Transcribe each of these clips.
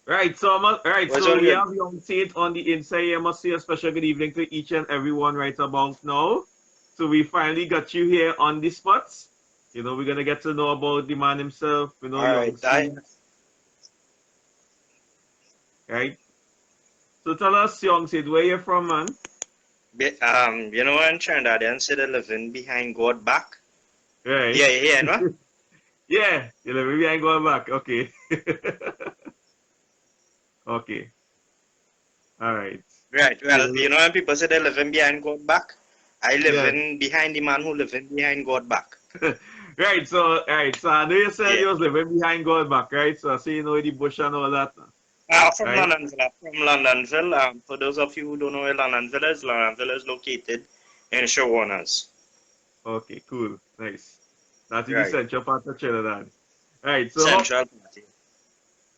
Right, so right, Was so all we good. have Young Saint on the inside. I must say a special good evening to each and everyone right about now. So we finally got you here on the spot. We're gonna get to know about the man himself, All Young right. Saint, right? So tell us, Young Saint, where you from, man? You know, in Trinidad, they say they living behind God back. Right. Yeah, yeah, no? Yeah, maybe I ain't going back. Okay. Okay. All right. Right. You Well, know, you know, when people say they living behind God back, I yeah. living behind the man who living behind God back. Right. So I know you said Yeah. you was living behind God back, right? So I see the bush and all that, From right? Londonville. From Londonville. For those of you who don't know where Londonville is located in Shawanas. Okay, cool. Nice. That's in the Right. central part of Trinidad. Right. So Central Party.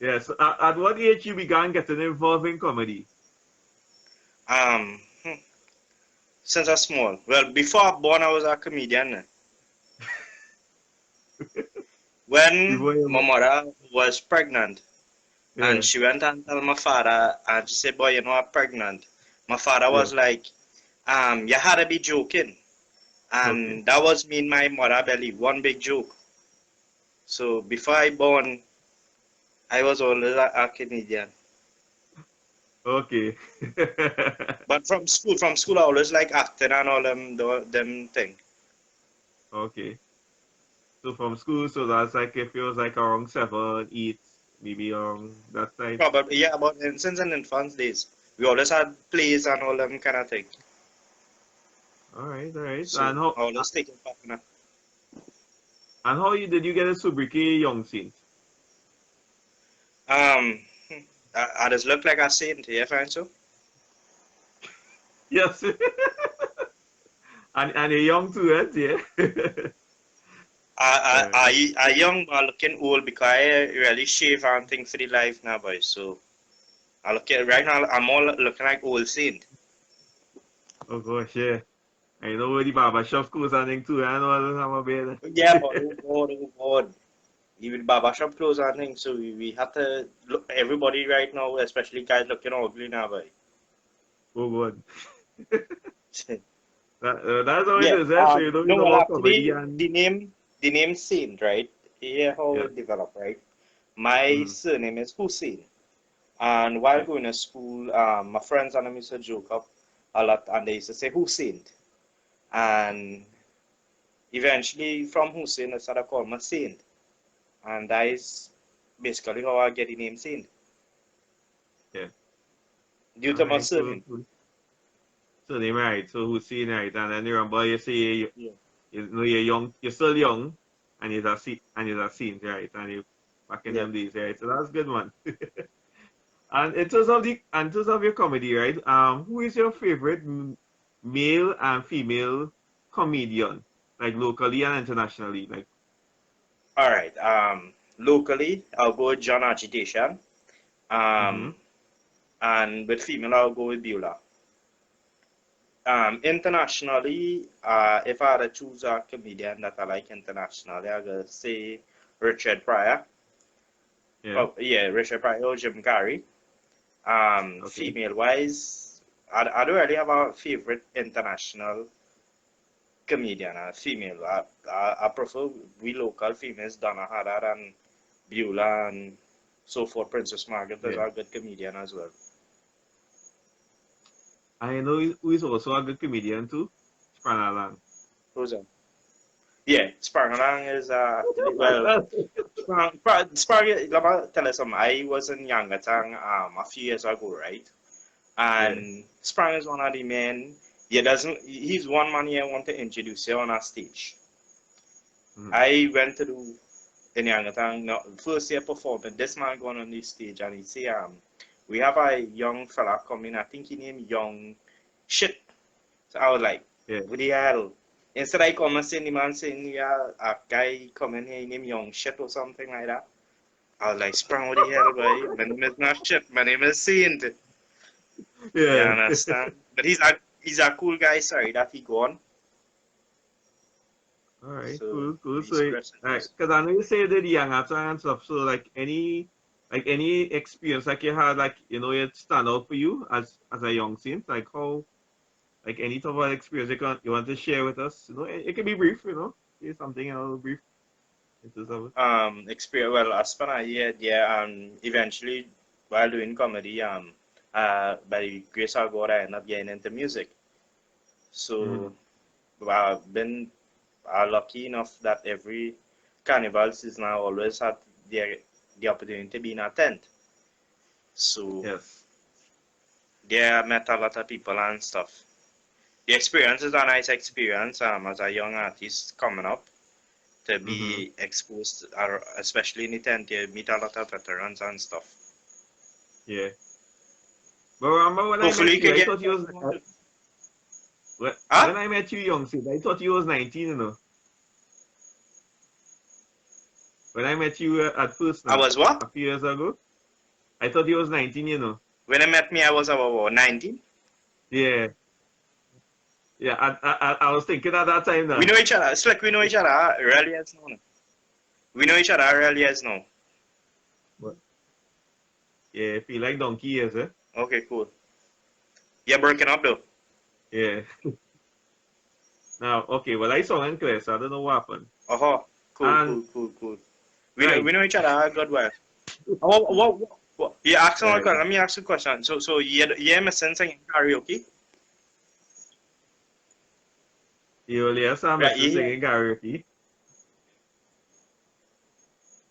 yes, at what age you began getting involved in comedy? Um, hmm, since I was small. Well, before I born, I was a comedian. When Before my you, mother was pregnant, and yeah. she went and told my father, and she said, "Boy, you know I'm pregnant." My father Yeah. was like, you had to be joking. Okay. And that was me and my mother belly, one big joke. So before I born, I was always a comedian. Okay. But from school, I always like acting and all them thing. Okay. So from school, so that's like if it was like around 7, 8, maybe that time. Probably, yeah, but since in infant days, we always had plays and all them kind of thing. All right. So I always taking part in that. And how you did you get a sobriquet Young Saint? Um, I just look like a saint, yeah, find so? Yes. And you're young too, right? Yeah. I, Alright. I, I young but looking old because I really shave and things for the life now, boy. So I look at right now. I'm all looking like old saint. Oh gosh, yeah. I know where the barber shop goes and thing too. I know I don't have a Yeah, but bed. oh God. Even barber shop closed and things, so we have to look everybody right now, especially guys looking ugly now, boy. Oh god. That's how it Yeah. is, eh? So you No, know well, about comedy actually, and the name Saint, right? Here how yeah. it developed, right? My Mm, surname is Hussein, and while yeah. going to school, my friends and I used to joke up a lot, and they used to say Hussein, and eventually from Hussein, I started calling my Saint, and that is basically how I get the name Saint Yeah. due All to my right, cool, surname. cool. So they right. So who's seen right? And then you remember you say Yeah. you know you're young, you're still young, and you're a saint, right? And you back in Yeah. them days, right? So that's good one. And in terms of your comedy, right? Who is your favorite male and female comedian, like locally and internationally? Like, All right. Locally, I'll go with John Agitation. mm-hmm. Um, and with female, I'll go with Beulah. Internationally, if I had to choose a comedian that I like internationally, I gotta say Richard Pryor. Yeah, Oh, yeah, Richard Pryor or Jim Carrey. okay, Female wise, I don't really have a favorite international comedian, female. I prefer we local females, Donna Haddad and Beulah and so forth. Princess Margaret is yeah. a good comedian as well. I know who is also a good comedian too, Spranalan. Who's that? Yeah, Sparkling is well, Sparkling. Let me tell you something. I was in Yangatang a few years ago, right? Yeah. And Sparkling is one of the men. He doesn't. He's one man here I want to introduce you on a stage. Mm-hmm. I went to do in Yangatang. No, first year performing. This man going on the stage and he say, we have a young fella coming. I think he named Young Shit. So I was like, Yeah. what the hell? Instead I come and say the man saying, yeah, a guy coming here named Young Shit or something like that. I was like, Sprung, what the hell, boy? My name is not Shit. My name is Saint. You Yeah. understand? But he's a cool guy. Sorry that he gone. All right, So cool, cool. So, peace, rest in peace. because I know you say the young actor and stuff. So, like any Like any experience like you had, like it stand out for you as a young saint, like how, like any type of experience you want to share with us. It can be brief. Say something brief into something. Experience. Well, I spent a year there, and eventually, while doing comedy, by the grace of God, I ended up getting into music. Mm-hmm. So I've been lucky enough that every carnival season I always had the opportunity to be in a tent. So Yes. there I met a lot of people and stuff. The experience is a nice experience as a young artist coming up to Mm-hmm. be exposed, or especially in the tent, you meet a lot of veterans and stuff. Yeah. But remember when I Hopefully met you you, can I get thought you was huh? when I met you, young Sid, I thought you was 19. When I met you at first I now, was what? a few years ago, I thought you was 19. When I met me I was about what, 19? Yeah. Yeah. I was thinking at that time We now. know each other. It's like we know each other really as now. We know each other really as now. But yeah, feel like donkey years, eh? Okay, cool. You're breaking up though. Yeah. Now, okay, well, I saw in class. I don't know what happened. Oh, cool, And cool, cool, cool. We right, know each other a good while. What? You ask someone a right. question. Let me ask you a question. So you my son singing karaoke? You will hear some Right, you message hear singing karaoke.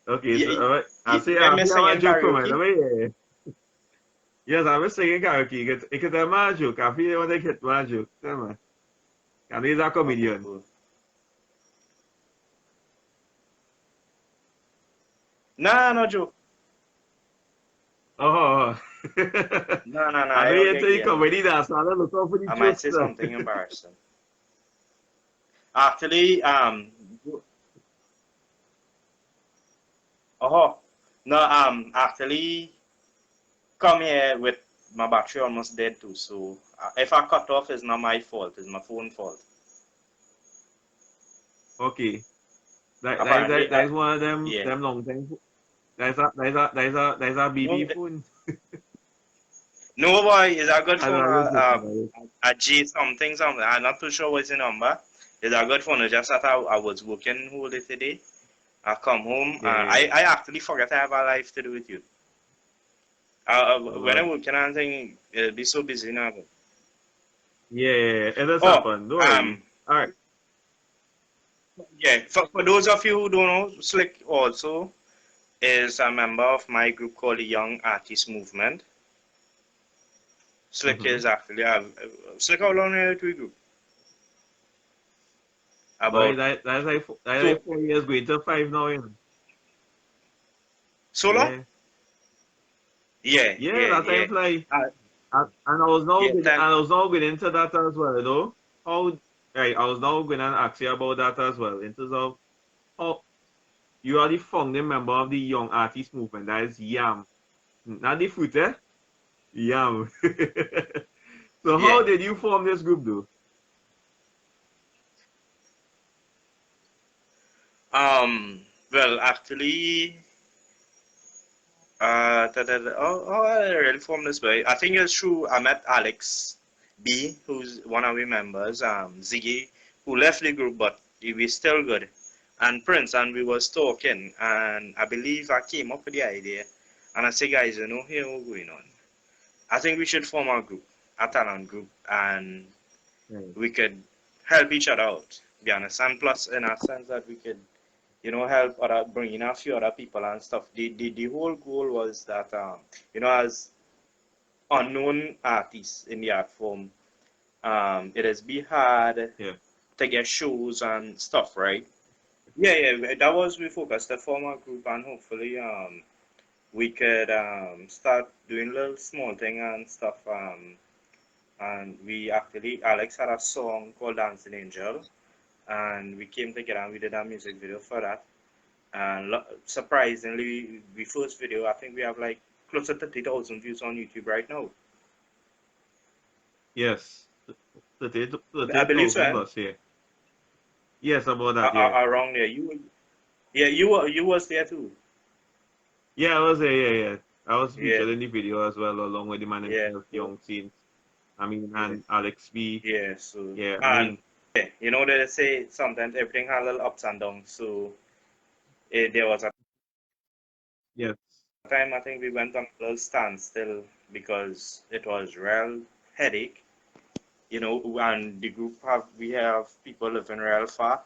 Okay, so you, I me see how I singing joke from it. karaoke? Yeah. Yes, I was singing karaoke. Ik het maar joke. I feel what I get my joke. Tell me. And he's a Okay, comedian. cool. Nah, no joke. Oh. No, I know I don't you're get into the gay, no. comedy dance. I don't look out for the I might jokes say now. something embarrassing. Actually, oh, no, actually, come here with my battery almost dead too. So if I cut off, it's not my fault. It's my phone fault. Okay. Apparently, That is one of yeah. them long time. That's a No, BB phone. no boy, it's a good I know phone. I was joking. A G something something. I'm not too sure what's the number. It's a good phone. It's just that I was working whole day today. I come home. Yeah. I actually forgot I have a life to do with you. Oh When I'm God. working on thing, it'll be so busy now. Yeah, it has Oh, happened. Don't worry. um, All right. yeah. For those of you who don't know, Slick also is a member of my group called the Young Artist Movement. Slick Mm-hmm. is actually Slick. How long are you to group? Boy, About that's two like 4 years going to five now. so long? Yeah. Yeah, Yeah, yeah, that yeah. time fly. Uh, And yeah, time. I was now getting into that as well, How right, I was now going to ask you about that as well, in terms of how you are the founding member of the Young Artist Movement, that is Y.A.M. Not the fruit, eh? Y.A.M. So Yeah. how did you form this group though? Well, actually, oh, I really formed this way. I think it's true. I met Alex B, who's one of the members, Ziggy, who left the group, but we still good, and Prince, and we was talking, and I believe I came up with the idea, and I said, guys, here what's going on. I think we should form a group, a talent group, and Right. we could help each other out, be honest, and plus in a sense that we could help other, bring in a few other people and stuff. The whole goal was that, as unknown artists in the art form, it has been hard Yeah. to get shows and stuff, right? Yeah, yeah, that was we focused to form a group and hopefully we could start doing little small thing and stuff. And we actually, Alex had a song called Dancing Angel, and we came together and we did a music video for that. And surprisingly, the first video, I think we have like close to 30,000 views on YouTube right now. Yes. I believe 38,000 so. plus, yeah. Yes, about that, yeah. Around there, yeah, you was there too. Yeah, I was there. Yeah, yeah. I was Yeah, featured in the video as well, along with the man yeah, himself, so, Young Saint. I mean, yeah, and Alex B. yeah. So, Yeah, I and mean, yeah, you know they say sometimes everything has a little ups and downs. So there was a yes. time I think we went on a little standstill because it was real headache. You know, and the group we have people living real far,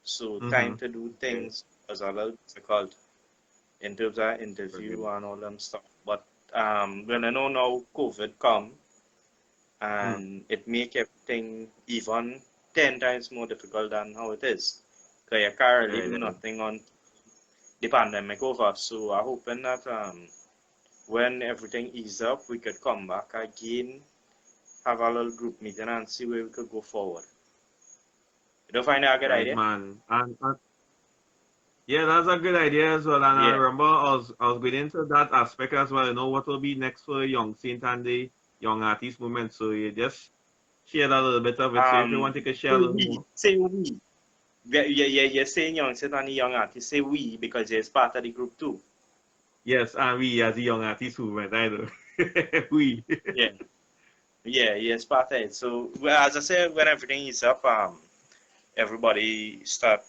so Mm-hmm. time to do Yeah, things was a little difficult in terms of forget interview it. and all them stuff. But when I know now COVID come Mm. and it make everything even 10 times more difficult than how it is. Because you can't really Right, do right. nothing on the pandemic over. So I'm hoping that when everything ease up, we could come back again, have a little group meeting and see where we could go forward. You don't find that a good Right, idea? man. And yeah, that's a good idea as well. And I Yeah. remember I was going into that aspect as well. You know what will be next for Young Saint and the Young Artist Movement. So you just share a little bit of it. So if you want, you can share a little more. Say we. You're saying young, sit on the young artist. Say we because it's part of the group too. Yes, and we as a Young Artist Movement, I know. We. Yeah. Yeah, yeah, it's part of it. So, well, as I said, when everything is up, everybody start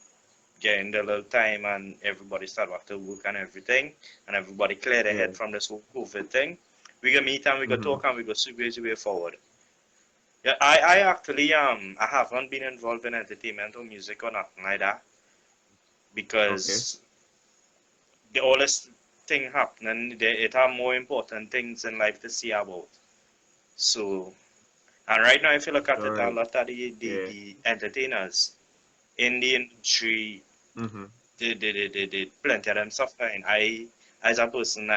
getting the little time and everybody start back to work and everything, and everybody clear their Yeah. head from this whole COVID thing. We can meet and we can Mm-hmm. talk and we go see ways way forward. Yeah, I actually I haven't been involved in entertainment or music or nothing like that Okay. because the oldest thing happening, it have more important things in life to see about. So, and right now, if you look at All it, a right. lot of Yeah. the entertainers in the industry, Mm-hmm. they plenty of them suffering. As a person,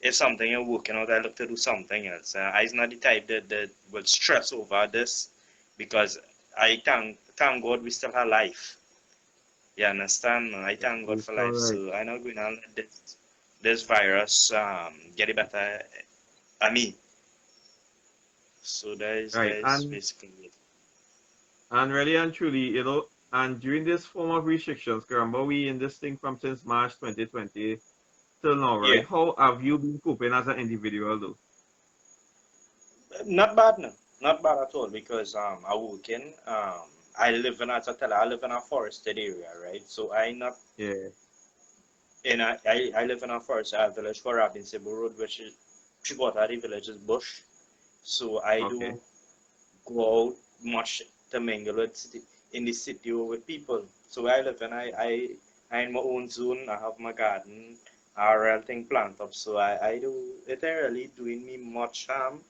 if something you're working out, I look to do something else. I's not the type that will stress over this because I thank God we still have life. You understand? I thank God It's for all life. right. So I not going to let this virus get it better at me. So that Right. is basically it. And really and truly, and during this form of restrictions, remember we in this thing from since March 2020 till now, Yeah, right? How have you been coping as an individual though? not bad no, not bad at all because I work in I live in as I tell you, I live in a forested area, right? So I not Yeah. in I live in a forested village called Robinson Road, which is three quarter of the village is bush. So I Okay. do go out much to mingle with in the city or with people. So I live and I in my own zone. I have my garden, everything plant up. So I do it ain't really doing me much harm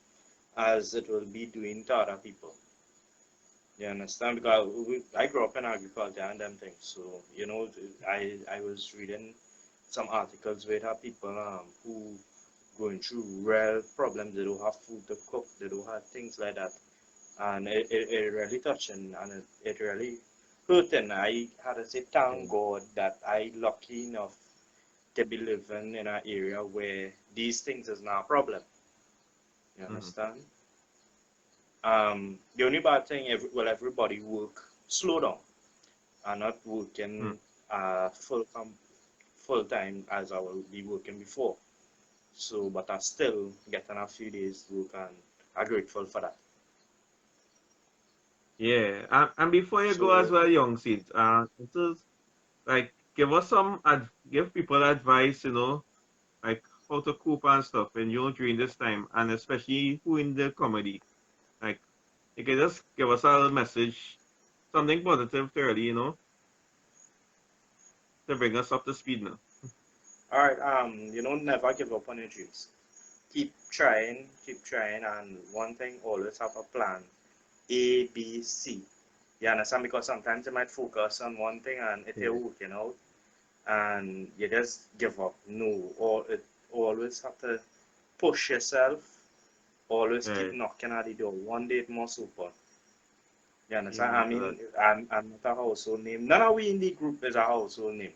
as it will be doing to other people. You understand? Because I grew up in agriculture and them things. So you know, I was reading some articles where there are people who going through real problems. They don't have food to cook. They don't have things like that, and it really touching and it really hurting. I had to say thank God that I lucky enough to be living in an area where these things is not a problem. You Mm-hmm. understand? The only bad thing, everybody work slow down and not Mm. working full time as I will be working before. So, but I still getting a few days work and I'm grateful for that. Yeah. And before you go as So, well, young seeds, it is like give us give people advice, like how to cope and stuff and during this time and especially who in the comedy. Like you can just give us a little message, something positive to really, to bring us up to speed now. all right, never give up on your dreams. Keep trying, and one thing, always have a plan. A, B, C. You understand? Because sometimes you might focus on one thing and it Yeah. ain't working out, and you just give up. No, or it always have to push yourself. Always keep Right. knocking at the door. One day it must open. You understand? I Amen to that. mean, I'm not a household name. None of we in the group is a household name.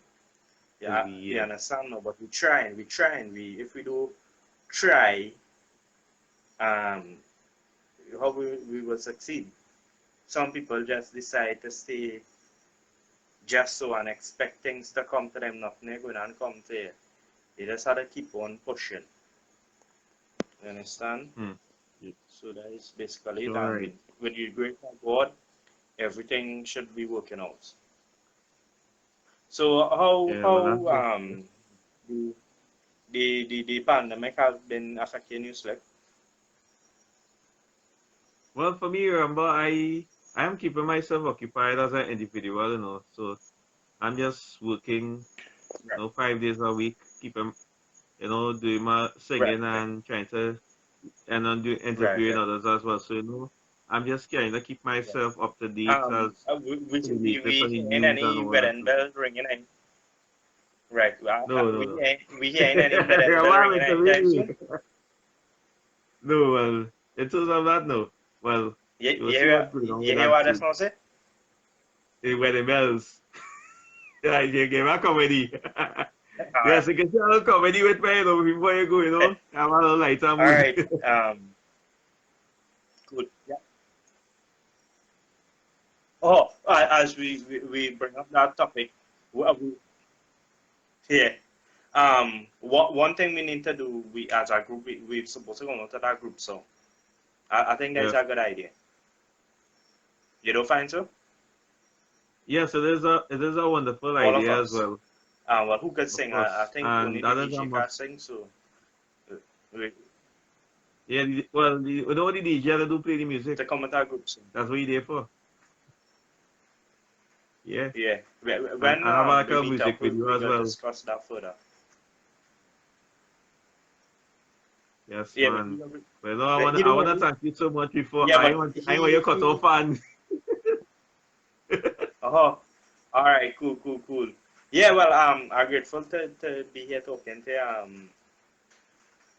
Yeah, you Yeah. understand? No, but we trying. If we do try, um, how we will succeed. Some people just decide to stay just so and expect things to come to them, nothing going and come to you. You just had to keep on pushing. You understand? Hmm. Yeah, So that is basically it. sure, right. And when you great for God, everything should be working out. So Yeah, well, that's good. the the pandemic has been affecting you, like Well, for me, remember, I am keeping myself occupied as an individual, so I'm just working, right, 5 days a week, keeping, doing my right, singing right, and trying to, and then do right, interviewing right. others as well. So, I'm just trying to keep Yeah. myself up to date as to the latest We on the hearing news and any all that. wedding bell ringing in? Right. No, no, no. We hearing any wedding bell Wow, ringing it's a anytime really, soon? no, well, in terms of that, no. Well, you'll see what's going on You with hear that what that's soon. not say? When the bells, yeah, you give a comedy. All right. Yes, you can see a little comedy with me, before you go, have a little lighter All mood. right. Good. Yeah. Oh, as we bring up that topic, we, yeah. One thing we need to do, we as a group, we're supposed to go into that group. So I think that's Yes. a good idea. You don't find so? Yes, it is a wonderful All of idea as us. well, Well, who could of sing? I course. think And only the that is a DJ can must. sing. So uh, we, Yeah, well, the DJ that do play the music. to come with our group soon. That's what you there for. Yeah. Yeah. And When have like we a meet music up, video we as could well. discuss that further. Yes, Yeah, but man. Well, no, I but wanna you I know, wanna thank you so much before yeah, but I want your cut he off fan. oh, all right, cool, cool, cool. Yeah, well, I'm grateful to be here talking to you.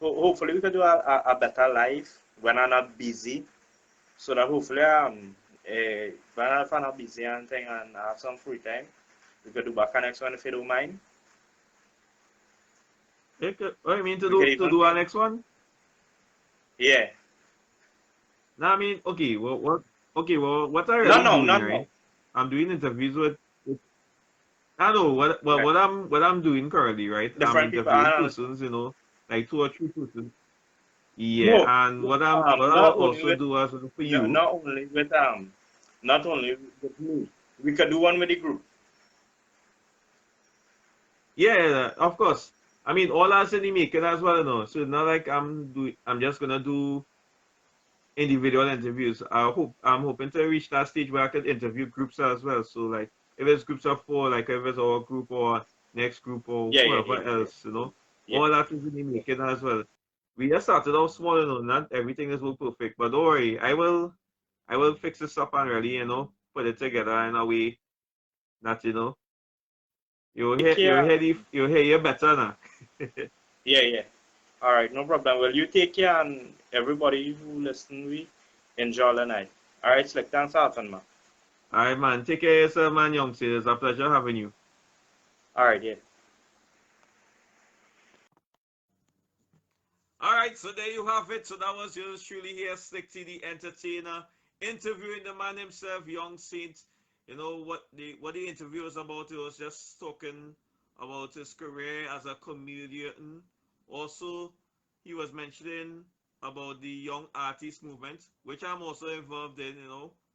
Hopefully we could do a better life when I'm not busy, so that hopefully when I'm not busy and thing and I have some free time, we could do back next one if you don't mind. Okay. What you mean to We could do even our next one? yeah. No, I mean, okay, what I Not really now, doing, not now. right? I'm doing interviews with I know Right. what I'm doing currently, right? I'm Different people. interviewing I understand. persons, like 2 or 3 persons. Yeah, No, and what I will not only also with do as well for no, you. not only with me. We could do one with the group. Yeah, of course. I mean, all that's in the making as well, So it's not like I'm just gonna do individual interviews. I'm hoping to reach that stage where I could interview groups as well. So like if it's groups of four, like if it's our group or next group or Yeah, yeah, whoever yeah, yeah, else, yeah. all that is in the making as well. We just started off small, not everything is all perfect. But don't worry, I will fix this up and really, put it together in a way that Take care. you'll hear you better now. Yeah, yeah. All right, no problem. Well, you take care, and everybody who listen, we enjoy the night. All right, Slick. Thanks a lot, man. All right, man. Take care of yourself, man, young. It's a pleasure having you. All right, yeah. All right, so there you have it. So that was yours truly here, Slick T, the entertainer, interviewing the man himself, Young Saint. What the interview was about. It was just talking about his career as a comedian. Also, he was mentioning about the young artist movement, which I'm also involved in.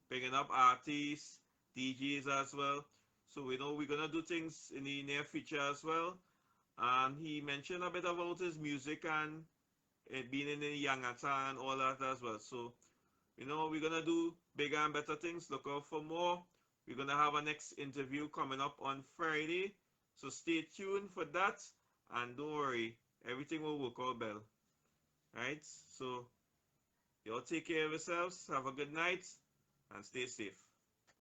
Bringing up artists, DJs as well. So we know we're gonna do things in the near future as well. And he mentioned a bit about his music and it being in the young and all that as well. So, we're gonna do bigger and better things. Look out for more. We're gonna have a next interview coming up on Friday. So stay tuned for that. And don't worry, everything will work out well. Right? So y'all take care of yourselves. Have a good night and stay safe.